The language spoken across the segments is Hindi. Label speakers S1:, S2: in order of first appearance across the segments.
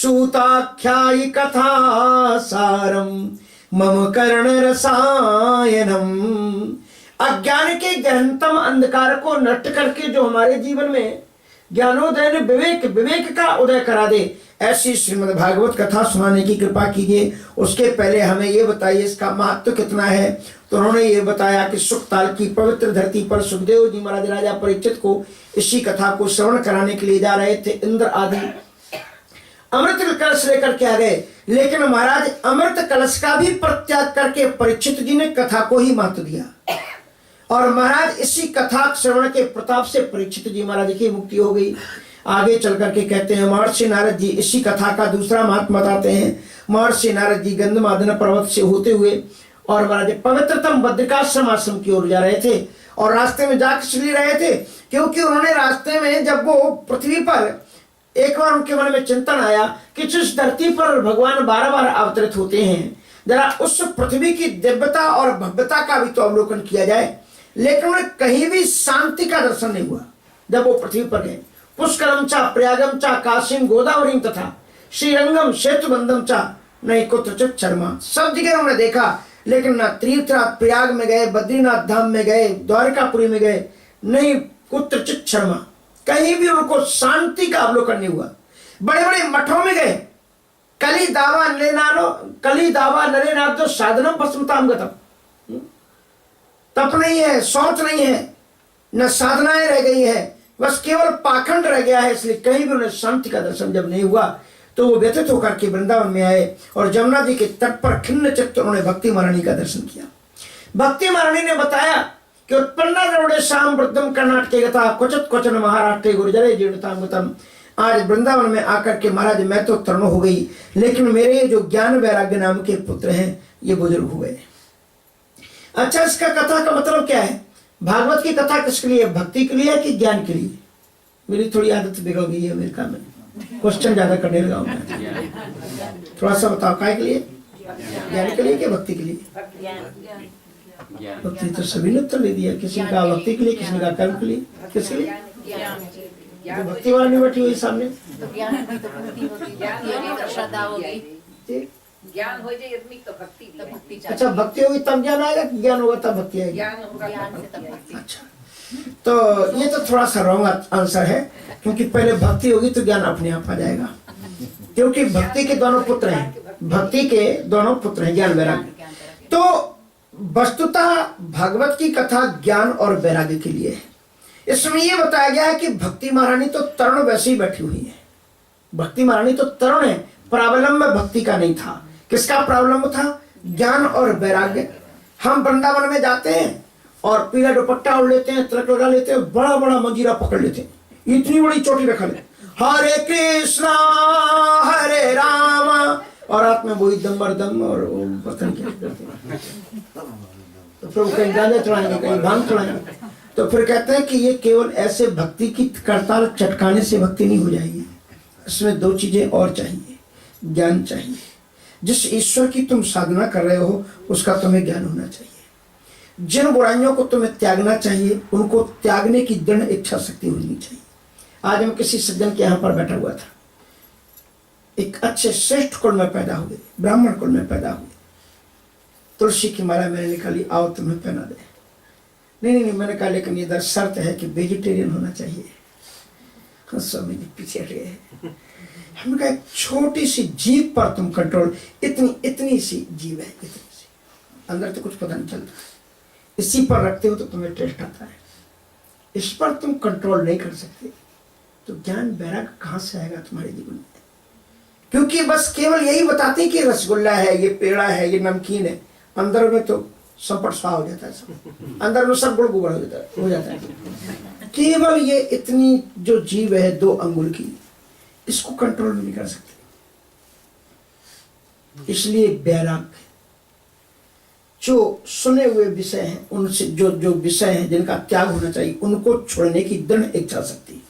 S1: सूताख्यायी कथा सारम मम कर्ण रसायनम। अज्ञान के गहनतम अंधकार को नष्ट करके जो हमारे जीवन में ज्ञानोदय ने विवेक का उदय करा दे, ऐसी श्रीमद् भागवत कथा सुनाने की कृपा कीजिए। उसके पहले हमें ये बताइए इसका महत्व कितना है। तो उन्होंने ये बताया कि सुखताल की पवित्र धरती पर सुखदेव जी महाराज राजा परीक्षित को इसी कथा को श्रवण कराने के लिए जा रहे थे। इंद्र आदि अमृत कलश लेकर के आ गए, लेकिन महाराज अमृत कलश का भी परित्याग करके परीक्षित जी ने कथा को ही महत्व दिया। और महाराज इसी कथा श्रवण के प्रताप से परीक्षित जी महाराज की मुक्ति हो गई। आगे चल करके कहते हैं महर्षि नारद जी इसी कथा का दूसरा महत्व बताते हैं। महर्षि नारद जी गंधमादन पर्वत से होते हुए और महाराज पवित्रतम बद्रिकाश्रम आश्रम की ओर जा रहे थे, और रास्ते में जा किस लिए रहे थे, क्योंकि उन्होंने रास्ते में जब वो पृथ्वी पर एक बार उनके मन में चिंतन आया कि जिस धरती पर भगवान बार बार अवतरित होते हैं, जरा उस पृथ्वी की दिव्यता और भव्यता का भी तो अवलोकन किया जाए। लेकिन उन्हें कहीं भी शांति का दर्शन नहीं हुआ। जब वो पृथ्वी पर गए, पुष्करम चा प्रयागम चा काशीम गोदावरी तथा श्रीरंगम सेतुबंधम चा नहीं कुत्रचित शर्मा, सब जगह उन्होंने देखा, लेकिन ना तीर्थराज प्रयाग में गए, बद्रीनाथ धाम में गए, द्वारकापुरी में गए, नहीं कुत्रचित शर्मा, कहीं भी उनको शांति का अवलोकन नहीं हुआ। बड़े बड़े मठों में गए, कली दावा नरेनाथ साधनम पश्चिमताम गतम, तप नहीं है, सोच नहीं है, न साधनाएं रह गई है, बस केवल पाखंड रह गया है। इसलिए कहीं भी उन्हें शांति का दर्शन जब नहीं हुआ तो वो व्यथित होकर के वृंदावन में आए और जमुना जी के तट पर खिन्न चित्त उन्होंने भक्ति महारानी का दर्शन किया। भक्ति महारानी ने बताया कि उत्पन्ना द्रविड़े शाम वृद्धम कर्नाटके गता क्वचित क्वचन महाराष्ट्रे गुर्जरे जीर्णताम गतम। आज वृंदावन में आकर के महाराज मैं तो तरुण हो गई, लेकिन मेरे जो ज्ञान वैराग्य नाम के पुत्र हैं ये बुजुर्ग हो गए। अच्छा, इसका कथा का मतलब क्या है? भागवत की कथा किसके लिए? भक्ति के लिए कि ज्ञान के लिए? मेरी थोड़ी आदत बिगड़ गई है अमेरिका में, क्वेश्चन ज्यादा करने लगा हूं मैं। थोड़ा सा बताओ, काय के लिए? ज्ञान के लिए कि भक्ति के लिए? भक्ति तो सभी ने उत्तर दे दिया, किसी का भक्ति के लिए, किसी का कर्म के लिए, किसके लिए? जो भक्ति वाला नहीं बैठी हुई सामने,
S2: ज्ञान हो जाए तो भक्ति।
S1: अच्छा, भक्ति होगी तब ज्ञान आएगा कि ज्ञान होगा तब भक्ति आएगी?
S2: ज्ञान होगा
S1: अच्छा, तो ये तो थोड़ा सा रॉन्ग आंसर है, क्योंकि पहले भक्ति होगी तो ज्ञान अपने आप आ जाएगा। क्योंकि भक्ति के दोनों पुत्र हैं, भक्ति के दोनों पुत्र हैं, ज्ञान वैराग्य। तो वस्तुतः भागवत की कथा ज्ञान और वैराग्य के लिए है। इसमें यह बताया गया है कि भक्ति महारानी तो तरुण वैसे ही बैठी हुई है। भक्ति महारानी तो तरुण है, प्रावलंब भक्ति का नहीं था। किसका प्रावलंब था? ज्ञान और वैराग्य। हम वृंदावन में जाते हैं और पीला दुपट्टा ओढ़ लेते हैं, तिलक लगा लेते हैं, बड़ा बड़ा मंजीरा पकड़ लेते हैं, इतनी बड़ी चोटी रखा लेते, हरे कृष्णा हरे राम, और रात में वही दम बर दम और पता नहीं क्या करते हैं। तो फिर कहीं गांजा चढ़ाएंगे, कहीं भांग चढ़ाएंगे। तो फिर कहते हैं कि ये केवल ऐसे भक्ति की करताल चटकाने से भक्ति नहीं हो जाएगी। इसमें दो चीजें और चाहिए, ज्ञान चाहिए। जिस ईश्वर की तुम साधना कर रहे हो उसका तुम्हें ज्ञान होना चाहिए। जिन बुराइयों को तुम्हें त्यागना चाहिए उनको त्यागने की दृढ़ इच्छा शक्ति होनी चाहिए। आज हम किसी सज्जन के यहाँ पर बैठा हुआ था, एक अच्छे श्रेष्ठ कुल में पैदा हुए, ब्राह्मण कुल में पैदा हुए। तुलसी की माला मैंने निकाली, आओ तुम्हें पहना दे। नहीं, मैंने कहा लेकिन ये शर्त है कि वेजिटेरियन होना चाहिए। स्वामी जी पीछे हट गए। हमने कहा छोटी सी जीव पर तुम कंट्रोल, इतनी सी जीव है, इतनी सी, अंदर तो कुछ पता नहीं चलता, इसी पर रखते हो तो तुम्हें टेस्ट आता है, इस पर तुम कंट्रोल नहीं कर सकते, तो ज्ञान वैराग्य कहाँ से आएगा तुम्हारे जीवन में? क्योंकि बस केवल यही बताते कि रसगुल्ला है, ये पेड़ा है, ये नमकीन है, अंदर में तो संपट स्वाहा हो जाता है, सब अंदर में सब गुड़ गुड़ हो जाता है। केवल ये इतनी जो जीव है 2 अंगुल की, इसको कंट्रोल नहीं कर सकते। इसलिए वैराग्य, जो सुने हुए विषय हैं उनसे, जो विषय हैं जिनका त्याग होना चाहिए, उनको छोड़ने की दृढ़ इच्छा शक्ति,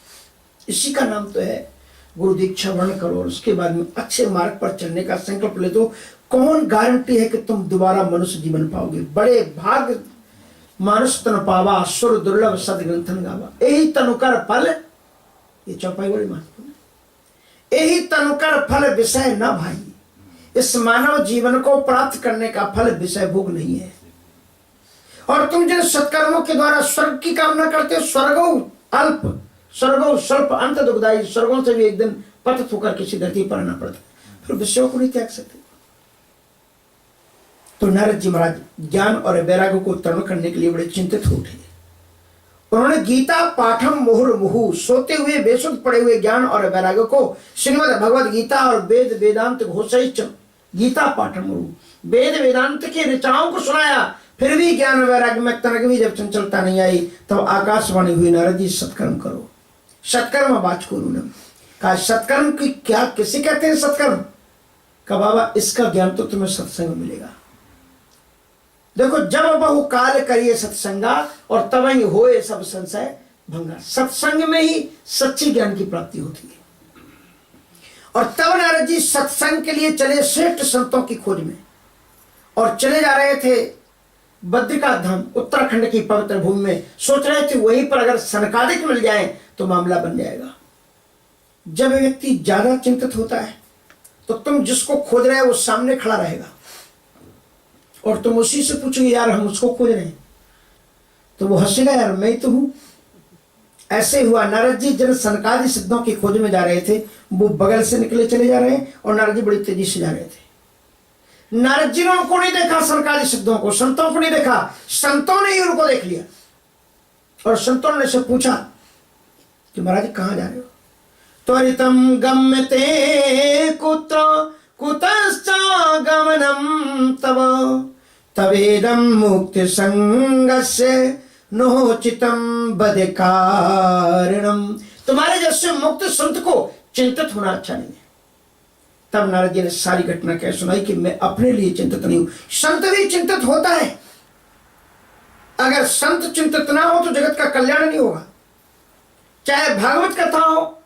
S1: इसी का नाम तो है गुरु दीक्षा वर्ण करो और उसके बाद में अच्छे मार्ग पर चलने का संकल्प ले दो। कौन गारंटी है कि तुम दोबारा मनुष्य जीवन पाओगे? बड़े भाग मानुष तन पावा, सुर दुर्लभ सद ग्रंथन गावा, यही तनुकर फल। ये चौपाई बड़ी महत्वपूर्ण है। यही तनुकर फल विषय न भाई। इस मानव जीवन को प्राप्त करने का फल विषय भोग नहीं है। और तुम जिन सत्कर्मों के द्वारा स्वर्ग की कामना करते हो, स्वर्गो अल्प स्वर्गो स्वल्प अंत दुखदायी, स्वर्गों से भी एक दिन पतित होकर किसी धरती पर आना पड़ता, फिर विषयों को नहीं त्याग सकते। तो नारद जी महाराज ज्ञान और वैराग्य को उत्तीर्ण करने के लिए बड़े चिंतित हो उठे। उन्होंने गीता पाठम मुहुर्मुहु, सोते हुए बेसुध पड़े हुए ज्ञान और वैराग्य को श्रीमद् भगवद गीता और वेद वेदांत घोषित गीता पाठम मुहु, वेद वेदांत की ऋचाओं को सुनाया। फिर भी ज्ञान वैराग्य में तनक भी जब चंचलता नहीं आई, तब आकाशवाणी हुई, नारद जी सत्कर्म करो। सत्कर्म बात करो न कहा, सत्कर्म की क्या किसे कहते हैं सत्कर्म? का बाबा इसका ज्ञान तो तुम्हें सत्संग में मिलेगा। देखो, जब बहु काल करिए सत्संगा और तब ही होए सब संशय भंगा। सत्संग में ही सच्ची ज्ञान की प्राप्ति होती है। और तब नारद जी सत्संग के लिए चले श्रेष्ठ संतों की खोज में, और चले जा रहे थे बद्रिका धाम, उत्तराखंड की पवित्र भूमि में। सोच रहे थे वहीं पर अगर सनकादिक मिल जाए तो मामला बन जाएगा। जब व्यक्ति ज्यादा चिंतित होता है तो तुम जिसको खोज रहे हो वो सामने खड़ा रहेगा, और तुम उसी से पूछोगे यार हम उसको खोज रहे हैं, तो वो हंसेगा, यार मैं तो हूं। ऐसे हुआ, नारद जी जिन सनकादि सिद्धों की खोज में जा रहे थे, वो बगल से निकले चले जा रहे हैं, और नारद जी बड़ी तेजी से जा रहे थे। नारद जी ने उनको नहीं देखा, सनकादि सिद्धों को, संतों को नहीं देखा, संतों ने ही उनको देख लिया। और संतों ने से पूछा कि महाराज कहां जा रहे हो? त्वरितम गम्यते कुत्र कुतश्चागमनम तव तवेदम मुक्ति संगस्य नोचितम बदकारणम। तुम्हारे जैसे मुक्त संत को चिंतित होना अच्छा नहीं है। तब नारद जी ने सारी घटना कह सुनाई कि मैं अपने लिए चिंतित नहीं हूं, संत भी चिंतित होता है। अगर संत चिंतित ना हो तो जगत का कल्याण नहीं होगा। चाहे भागवत कथा हो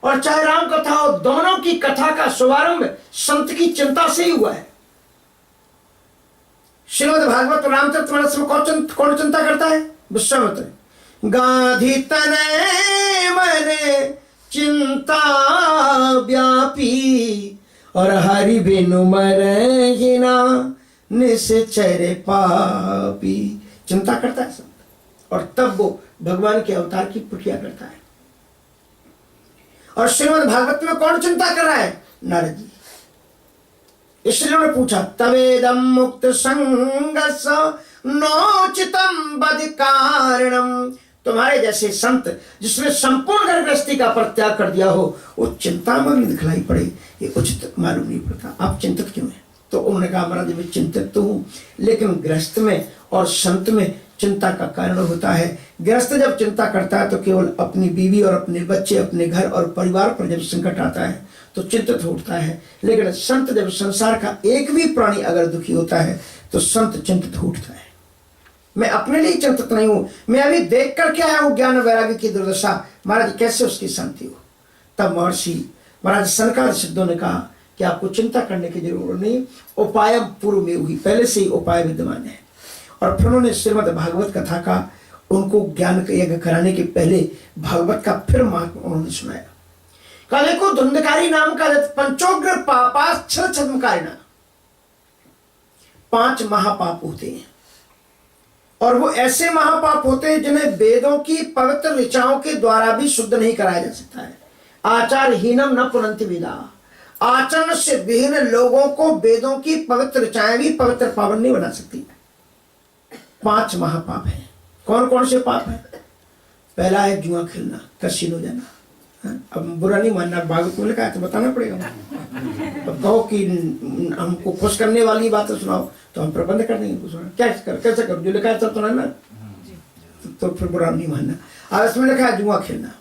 S1: और चाहे राम कथा हो, दोनों की कथा का शुभारंभ संत की चिंता से ही हुआ है। श्रीमद् भागवत रामचरितमानस में कौन चिंता करता है? विश्वामित्र। गाधी तनय मन चिंता व्यापी, और हरि बिनु मरहिना निश्चर पापी। चिंता करता है संत, और तब वो भगवान के अवतार की प्रक्रिया करता है। और श्रीमद् भागवत में कौन चिंता कर रहा है? नारद जी। इसलिए उन्होंने पूछा, तवेदम मुक्त संगस नोचितम बद कारणम। तुम्हारे जैसे संत जिसने संपूर्ण घर गृहस्थी का परित्याग कर दिया हो, वो चिंता में दिखलाई पड़े, ये उचित मालूम नहीं पड़ता। आप चिंतित क्यों हैं? तो उन्होंने कहा, महाराज मैं चिंतित तो हूं, लेकिन गृहस्थ में और संत में चिंता का कारण होता है। गृहस्थ जब चिंता करता है तो केवल अपनी बीवी और अपने बच्चे, अपने घर और परिवार पर जब संकट आता है तो चिंतित होता है। लेकिन संत जब संसार का एक भी प्राणी अगर दुखी होता है तो संत चिंतित उठता है। मैं अपने लिए चिंतित नहीं हूं, मैं अभी देख करके आया हूं ज्ञान वैराग्य की दुर्दशा, महाराज कैसे उसकी शांति हो। तब महर्षि महाराज सनकादिक सिद्धों ने कहा कि आपको चिंता करने की जरूरत नहीं, उपाय पूर्व में हुई, पहले से ही उपाय विद्यमान है। और फिर उन्होंने श्रीमद् भागवत कथा का, उनको ज्ञान यज्ञ कराने के पहले भागवत का फिर महात्मा उन्होंने सुनाया। कहा देखो, धुंधकारी नाम का पंचोग्र पापास छल छद्मकारिणा, 5 महापाप होते हैं, और वो ऐसे महापाप होते हैं जिन्हें वेदों की पवित्र ऋचाओं के द्वारा भी शुद्ध नहीं कराया जा सकता है। आचार हीनम न पुनंति वेदा, आचरण से विहीन लोगों को वेदों की पवित्र ऋचाएं भी पवित्र पावन नहीं बना सकती। 5 महापाप हैं। कौन कौन से पाप हैं? पहला है जुआ खेलना, कसीनो जाना। अब बुरा नहीं मानना, भागवत में लिखा है तो बताना पड़ेगा। अब कहो कि हमको खुश करने वाली बातें सुनाओ तो हम प्रबंध कर देंगे। कैसे करो, जो लिखा है सब सुनाना, तो फिर बुरा नहीं मानना। अब इसमें लिखा है जुआ खेलना।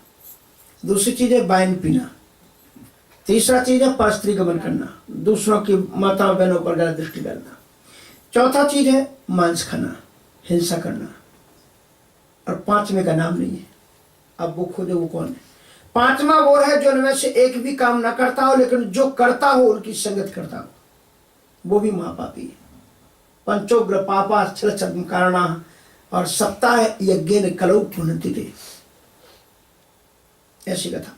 S1: दूसरी चीज है वाइन पीना। तीसरा चीज है परस्त्री गमन करना, दूसरों की माताओं बहनों पर गलत दृष्टि डालना। चौथा चीज है मांस खाना, हिंसा करना। और 5वें का नाम नहीं है। अब वो खोजो वो कौन है? 5वां वो है जो उनमें से एक भी काम ना करता हो, लेकिन जो करता हो उनकी संगत करता हो, वो भी महापापी है। पंचोग्र पापा छल छद्मकारिणा, और सप्ताह यज्ञेन कलौ पुनन्ति। ऐसी कथा।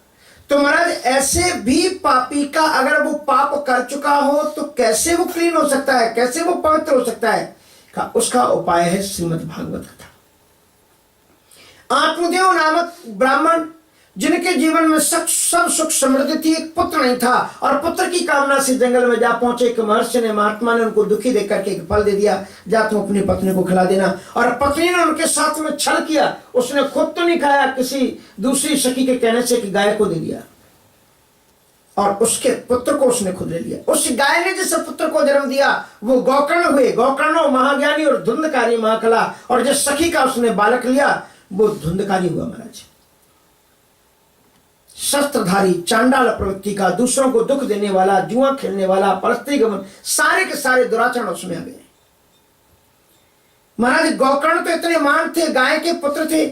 S1: तो महाराज ऐसे भी पापी का अगर वो पाप कर चुका हो तो कैसे वो क्लीन हो सकता है, कैसे वो पवित्र हो सकता है? का उसका उपाय है श्रीमद् भागवत कथा। आत्मदेव नामक ब्राह्मण जिनके जीवन में सब सुख समृद्धि थी, एक पुत्र नहीं था, और पुत्र की कामना से जंगल में जा पहुंचे। एक महर्षि ने, महात्मा ने उनको दुखी देख करके एक फल दे दिया, जा तुम अपनी पत्नी को खिला देना। और पत्नी ने उनके साथ में छल किया, उसने खुद तो नहीं खाया, किसी दूसरी सखी के कहने से कि गाय को दे दिया, और उसके पुत्र को उसने खुद ले लिया। उस गाय ने जिस पुत्र को जन्म दिया वो गौकर्ण हुए। गौकर्ण महाज्ञानी और धुंधकारी महाकला, और जिस सखी का उसने बालक लिया वो धुंधकारी हुआ महाराज। शस्त्रधारी, चांडाल प्रवृत्ति का, दूसरों को दुख देने वाला, जुआ खेलने वाला, परस्त्री गमन, सारे के सारे दुराचरण उसमें आ गए महाराज। गौकर्ण तो इतने महान थे, गाय के पुत्र थे,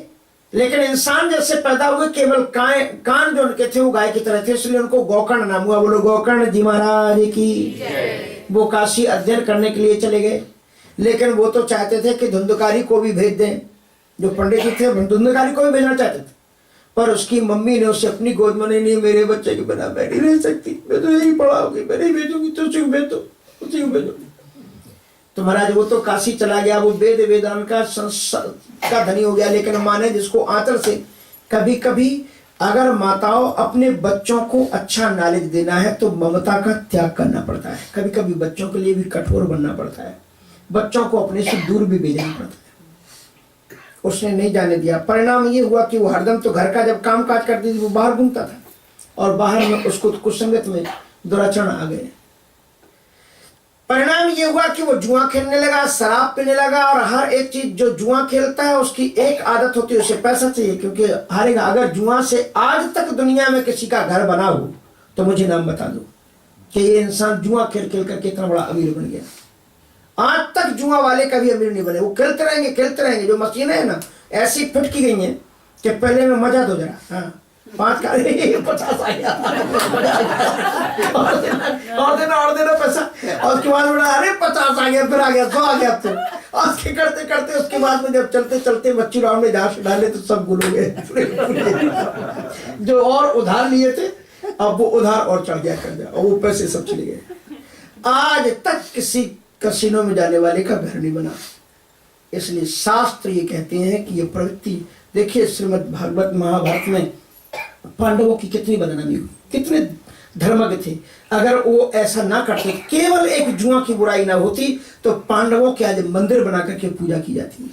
S1: लेकिन इंसान जैसे पैदा हुए केवल कान जो उनके थे वो गाय की तरह थे, इसलिए उनको गौकर्ण नाम हुआ। बोलो गौकर्ण जी महाराज की। वो काशी अध्ययन करने के लिए चले गए, लेकिन वो तो चाहते थे कि धुंधकारी को भी भेज दें। जो पंडित जी थे धुंधकारी को भी भेजना चाहते थे, पर उसकी मम्मी ने उसे अपनी गोद में, नहीं मेरे बच्चे के बिना मैं नहीं रह सकती, मैं तो यही पढ़ाऊंगी, मैं नहीं भेजूंगी, तो उसी को भेज दो, उसी को भेजो। तो महाराज वो तो काशी चला गया, वो वेद वेदांत का धनी हो गया। लेकिन माने जिसको आंचल से, कभी कभी अगर माताओं अपने बच्चों को अच्छा नॉलेज देना है तो ममता का त्याग करना पड़ता है। कभी कभी बच्चों के लिए भी कठोर बनना पड़ता है, बच्चों को अपने से दूर भी भेजना पड़ता है। उसने नहीं जाने दिया। परिणाम ये हुआ कि वो हरदम तो घर का जब काम काज करती थी वो बाहर घूमता था, और बाहर में उसको कुसंगत में दुराचरण आ गए। परिणाम ये हुआ कि वो जुआ खेलने लगा, शराब पीने लगा, और हर एक चीज जो जुआ खेलता है उसकी एक आदत होती है, उसे पैसा चाहिए, क्योंकि हारेगा। अगर जुआ से आज तक दुनिया में किसी का घर बना हो तो मुझे नाम बता दो कि ये इंसान जुआ खेल खेल कर कितना बड़ा अमीर बन गया। आज तक जुआ वाले कभी अमीर नहीं बने, वो खेलते रहेंगे खेलते रहेंगे। जो मशीनें है ना ऐसी फिट की गई हैं कि पहले में मजा दो जरा, हाँ 5 का 50 आ गया, और देना पैसा, और उसके बाद बोला अरे 50 आ गया, फिर आ गया 100 आ गया। तो उसके करते करते उसके बाद में जब चलते चलते बच्ची राउंड में जहाँ से डाले तो सब गुल हो गए। जो और उधार लिए थे अब वो उधार और चढ़ गया कर दिया, और वो पैसे सब चले गए। आज तक किसी कसिनो में जाने वाले का घर नहीं बना। इसलिए शास्त्र ये कहते हैं कि ये प्रवृत्ति, देखिए श्रीमद् भागवत महाभारत में पांडवों की कितनी बदनामी हुई, कितने धर्मज्ञ थे। अगर वो ऐसा ना करते, केवल एक जुआ की बुराई ना होती, तो पांडवों के आज मंदिर बना करके पूजा की जाती है।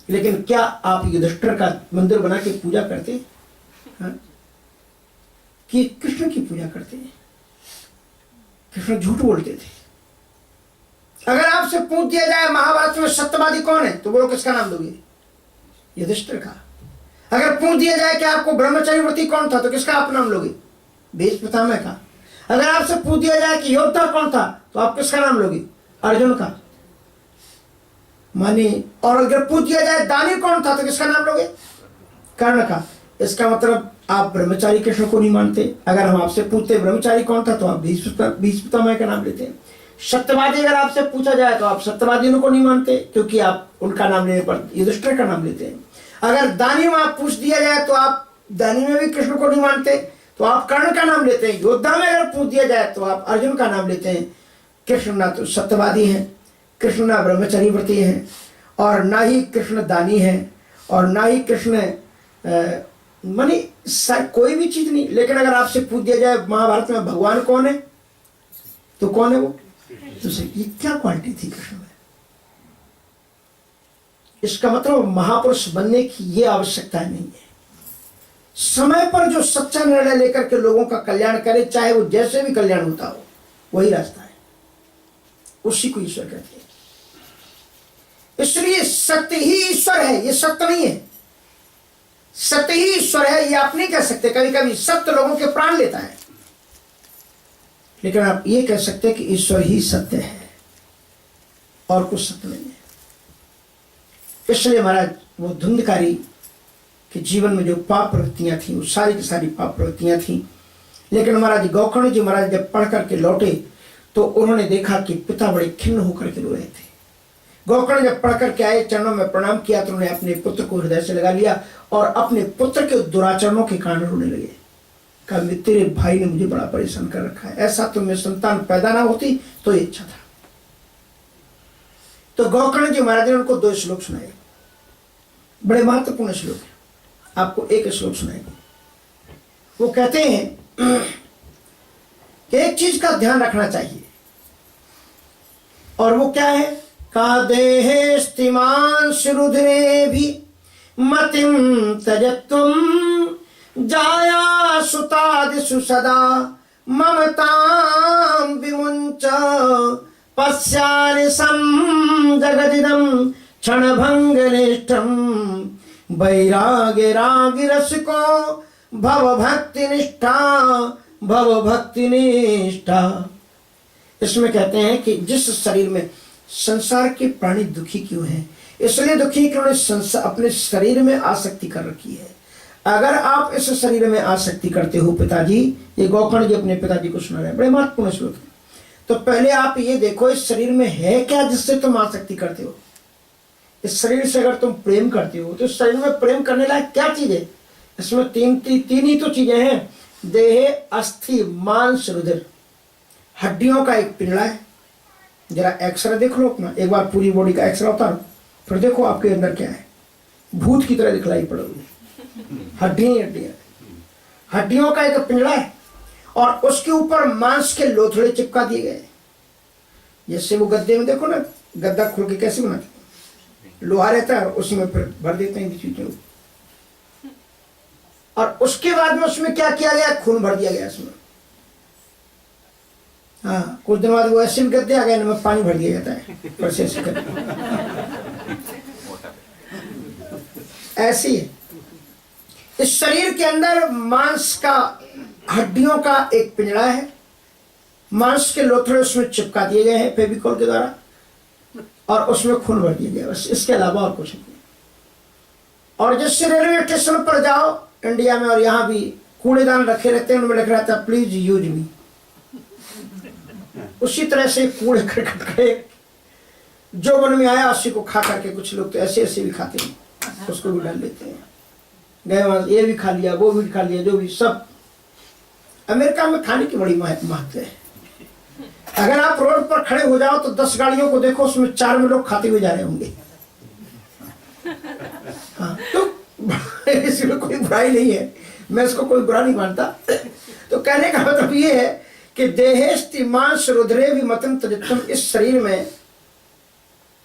S1: लेकिन क्या आप युधिष्ठिर का मंदिर बना के पूजा करते कि कृष्ण की पूजा करते? कृष्ण झूठ बोलते थे। अगर आपसे पूछ दिया जाए महाभारत में सत्यवादी कौन है, तो बोलो किसका नाम दोगे? युधिष्ठिर का। अगर पूछ दिया जाए कि आपको ब्रह्मचारी व्रती कौन था, तो किसका आप नाम लोगे? भीष्म पितामह का। अगर आपसे पूछ दिया जाए कि योद्धा कौन था, तो आप किसका नाम लोगे? अर्जुन का। मानी। और अगर पूछ दिया जाए दानी कौन था, तो किसका नाम लोगे? कर्ण का। इसका मतलब आप ब्रह्मचारी कृष्ण को नहीं मानते। अगर हम आपसे पूछते ब्रह्मचारी कौन था, तो आप भीष्म पितामह का नाम लेते हैं। सत्यवादी अगर आपसे पूछा जाए तो आप सत्यवादियों को नहीं मानते, क्योंकि आप उनका नाम लेने पर युधिष्ठिर का नाम लेते हैं। अगर दानी में आप पूछ दिया जाए तो आप दानी में भी कृष्ण को नहीं मानते, तो आप कर्ण का नाम लेते हैं। योद्धा में अगर पूछ दिया जाए तो आप अर्जुन का नाम लेते हैं। कृष्ण ना तो सत्यवादी हैं, कृष्ण ना ब्रह्मचारी व्रती हैं, और ना ही कृष्ण दानी हैं, और ना ही कृष्ण मानी कोई भी चीज नहीं। लेकिन अगर आपसे पूछ दिया जाए महाभारत में भगवान कौन है, तो कौन है वो? तो ये क्या क्वालिटी थी कृष्ण में? इसका मतलब महापुरुष बनने की ये आवश्यकता नहीं है। समय पर जो सच्चा निर्णय लेकर के लोगों का कल्याण करे, चाहे वो जैसे भी कल्याण होता हो, वही रास्ता है, उसी को ईश्वर कहते हैं। इसलिए सत्य ही ईश्वर है, ये सत्य नहीं है। सत्य ही ईश्वर है ये आप नहीं कह सकते। कभी कभी सत्य लोगों के प्राण लेता है, लेकिन आप ये कह सकते हैं कि ईश्वर ही सत्य है और कुछ सत्य नहीं है। इसलिए महाराज वो धुंधकारी के जीवन में जो पाप प्रवृत्तियां थी, वो सारी की सारी पाप प्रवृत्तियां थी। लेकिन महाराज गौकर्ण जी महाराज जब पढ़ करके लौटे तो उन्होंने देखा कि पिता बड़े खिन्न होकर के रो रहे थे। गौकर्ण जब पढ़ करके आए, चरणों में प्रणाम किया, तो उन्होंने अपने पुत्र को हृदय से लगा लिया और अपने पुत्र के दुराचरणों के कारण रोने लगे। कहा तेरे भाई ने मुझे बड़ा परेशान कर रखा है, ऐसा तो मेरी संतान पैदा ना होती तो ये अच्छा था। तो गोकर्ण जी महाराज ने उनको 2 श्लोक सुनाए, बड़े महत्वपूर्ण श्लोक है। आपको एक श्लोक सुनाएंगे। वो कहते हैं कि एक चीज का ध्यान रखना चाहिए, और वो क्या है? का देहे स्तिमांश रुधिरे भी मतिम त्यजत्वम जाया सुतादिषु सदा ममतां विमुञ्च पश्यानिशं जगदिदं क्षणभङ्गनिष्ठं वैराग्यरागिरसिको भवभक्तिनिष्ठा भवभक्तिनिष्ठा। इसमें कहते हैं कि जिस शरीर में संसार के प्राणी दुखी क्यों हैं? इसलिए दुखी कि उन्होंने अपने शरीर में आसक्ति कर रखी है। अगर आप इस शरीर में आसक्ति करते हो, पिताजी, ये गोकर्ण जी अपने पिताजी को सुना रहे हैं, बड़े महत्वपूर्ण श्लोक है। तो पहले आप ये देखो इस शरीर में है क्या जिससे तुम आसक्ति करते हो। इस शरीर से अगर तुम प्रेम करते हो तो इस शरीर में प्रेम करने लायक क्या चीज है? इसमें तीन ही तो चीजें हैं, देह, अस्थि, मांस, रुधिर। हड्डियों का एक पिंजड़ा है। जरा एक्सरे देख लो अपना, एक बार पूरी बॉडी का एक्सरे उतारो, फिर देखो आपके अंदर क्या है। भूत की तरह दिखलाई पड़ोगे, हड्डियां। हड्डियों का एक पिंजड़ा है और उसके ऊपर मांस के लोथड़े चिपका दिए गए। जैसे वो गद्दे में देखो ना, गद्दा खोल के कैसे बनाते हैं, लोहा रहता है और उसी में फिर भर देते हैं बीच में, और उसके बाद में उसमें क्या किया गया? खून भर दिया गया उसमें। हाँ, कुछ दिन बाद वो ऐसे भी गद्दे आ गए, इनमें पानी भर दिया जाता है, ऐसे ऐसे ऐसी है। इस शरीर के अंदर मांस का, हड्डियों का एक पिंजड़ा है, मांस के लोथड़े उसमें चिपका दिए गए हैं फेविकोल के द्वारा, और उसमें खून भर दिया गया, बस, इसके अलावा और कुछ नहीं। और जिस रेलवे स्टेशन पर जाओ इंडिया में, और यहाँ भी कूड़ेदान रखे रहते हैं, उनमें लिखा रहता है प्लीज यूज मी। उसी तरह से कूड़े करकट करे जो मन में आया उसी को खा करके, कुछ लोग तो ऐसे ऐसे भी खाते हैं, उसको भी डाल लेते हैं। गए वहां ये भी खा लिया, वो भी खा लिया, जो भी सब। अमेरिका में खाने की बड़ी महत्व है। अगर आप रोड पर खड़े हो जाओ तो 10 गाड़ियों को देखो, उसमें 4 में लोग खाते हुए जा रहे होंगे। हाँ, तो इसमें कोई बुराई नहीं है, मैं इसको कोई बुरा नहीं मानता। तो कहने का मतलब ये है कि देहेस्ति मांस रुधिरे भी मतम त्यजत्वम, इस शरीर में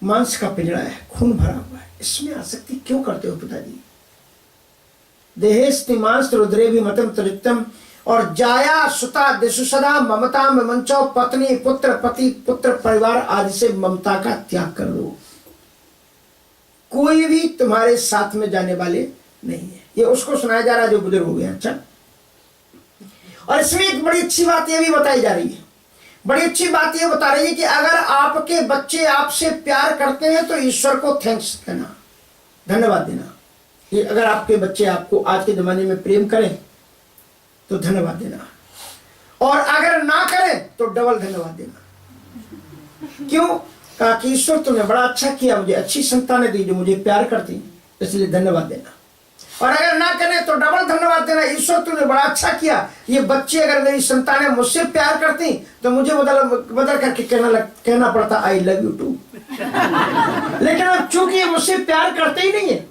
S1: मांस का पिंजड़ा है, खून भरा हुआ है, इसमें आसक्ति क्यों करते हो पिताजी? देहेस्ति मांस रुधिरे भी मतम त्यजत्वम, और जाया सुता दिशु सदा ममता में मंचो, पत्नी पुत्र पति पुत्र परिवार आदि से ममता का त्याग कर दो। कोई भी तुम्हारे साथ में जाने वाले नहीं है। ये उसको सुनाया जा रहा है जो बुजुर्ग हो गया। अच्छा, और इसमें एक बड़ी अच्छी बात ये भी बताई जा रही है, बड़ी अच्छी बात ये बता रही है कि अगर आपके बच्चे आपसे प्यार करते हैं तो ईश्वर को थैंक्स देना, धन्यवाद देना। ये अगर आपके बच्चे आपको आज के जमाने में प्रेम करें तो धन्यवाद देना, और अगर ना करें तो डबल धन्यवाद देना। क्यों? कहा कि ईश्वर तुमने बड़ा अच्छा किया, मुझे अच्छी संतानें दी जो मुझे प्यार करती, इसलिए धन्यवाद देना। और अगर ना करें तो डबल धन्यवाद देना, ईश्वर तुमने बड़ा अच्छा किया, ये बच्चे अगर मेरी संतानें मुझसे प्यार करती तो मुझे बदल करके कहना पड़ता आई लव यू टू। लेकिन अब चूंकि ये मुझसे प्यार करते ही नहीं है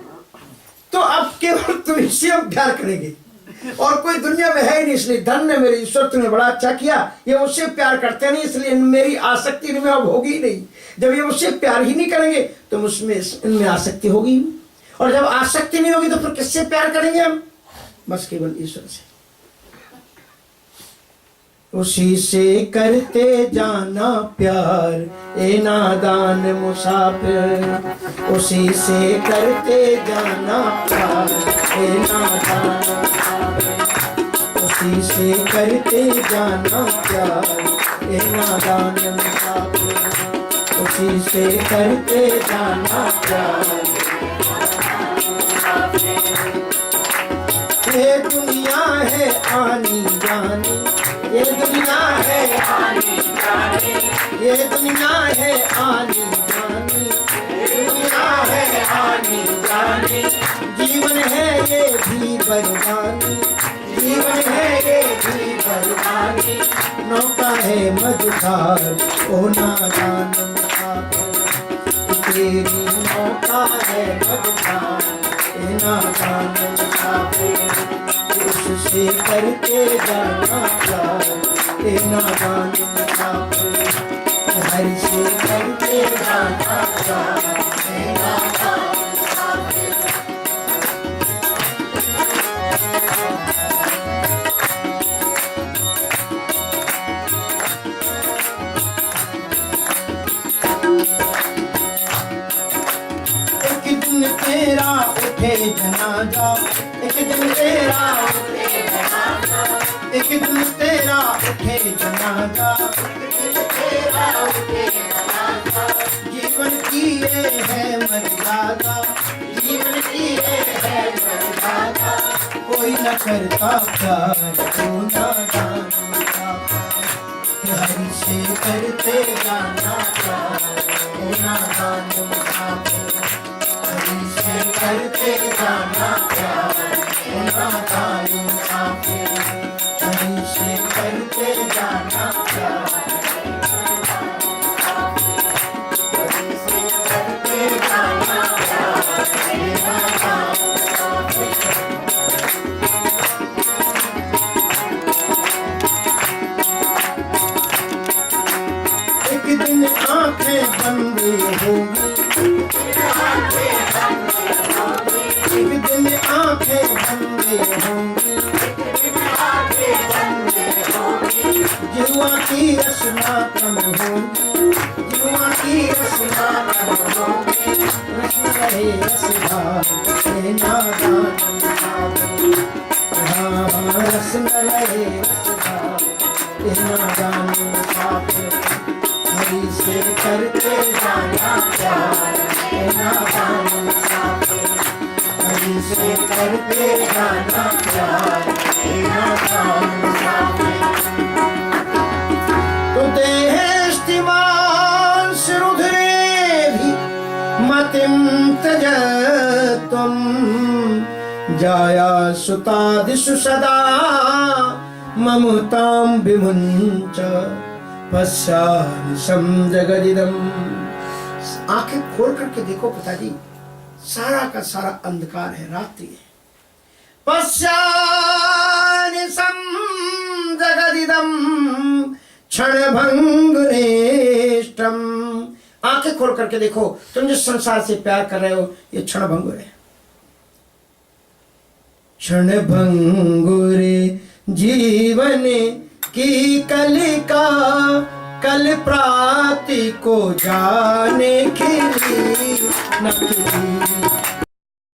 S1: तो अब केवल तुम इससे हम प्यार करेंगे, और कोई दुनिया में है ही नहीं। इसलिए धन्य मेरे ईश्वर, तुमने बड़ा अच्छा किया, ये मुझसे प्यार करते नहीं, इसलिए मेरी आसक्ति इनमें अब होगी ही नहीं। जब ये मुझसे प्यार ही नहीं करेंगे तो मुझमें इनमें आसक्ति होगी, और जब आसक्ति नहीं होगी तो फिर किससे प्यार करेंगे हम? बस केवल ईश्वर से। उसी से करते जाना प्यार ए नादान मुसाफिर, उसी से करते जाना प्यार ए नादान मुसाफिर, उसी से करते जाना प्यार ए नादान मुसाफिर, उसी से करते जाना प्यार। ये दुनिया है आनी जानी, ये दुनिया है आनी जानी, ये दुनिया है आनी जानी, ये दुनिया है आनी जानी, जीवन है ये भी बरबानी, जीवन है ये भी बरबादी, नौका है मझधार ओ नादान मुसाफिर, तेरी नौका है मझधार ए नादान मुसाफिर, उससे करके जाना प्यार ए नादान मुसाफिर, हर से करके जाना प्यार ए नादान मुसाफिर। एक दिन तेरा उठे जनाजा, एक दिन तेरा उठे जनाजा, एक दिन तेरा उठे जनाजा, तेरा उठे जनाजा, जीवन की ये है मर्यादा, जीवन की ये है मर्यादा, कोई न करता प्यार तो नादान मुसाफिर, हरि से करते जाना प्यार ओ नादान मुसाफिर, हरि से करते जाना प्यार ओ नादान मुसाफिर, हरि से करते जाना प्यार, हरि से करते जाना प्यार ओ नादान मुसाफिर। एक दिन आंखें बंद होंगी, एक दिन आंखें बंद होंगी, जिह्वा की रसना कम होगी, जिह्वा की रसना कम होगी, रस्म रहे रसधार ए नादान मुसाफिर, हाँ रस्म रहे रसधार ए नादान मुसाफिर, हरि से करते जाना प्यार ए नादान मुसाफिर, हरि से करते जाना प्यार ए नादान मुसाफिर। तो देहेस्तिमांस रुधिरे भी मतिं त्यजत्वं, जाया सुतादिषु सदा ममतां विमुञ्च, पश्यानिशं जगदिदं। आंखें खोल करके देखो पिताजी, सारा का सारा अंधकार है, रात्रि है। पश्यानिशं जगदिदं क्षणभंगुरेष्टम, आंखें खोल करके देखो, तुम जिस संसार से प्यार कर रहे हो ये क्षणभंगुर है। क्षणभंगुरे जीवन की कलिका, कल प्राति को जाने खिली न खिली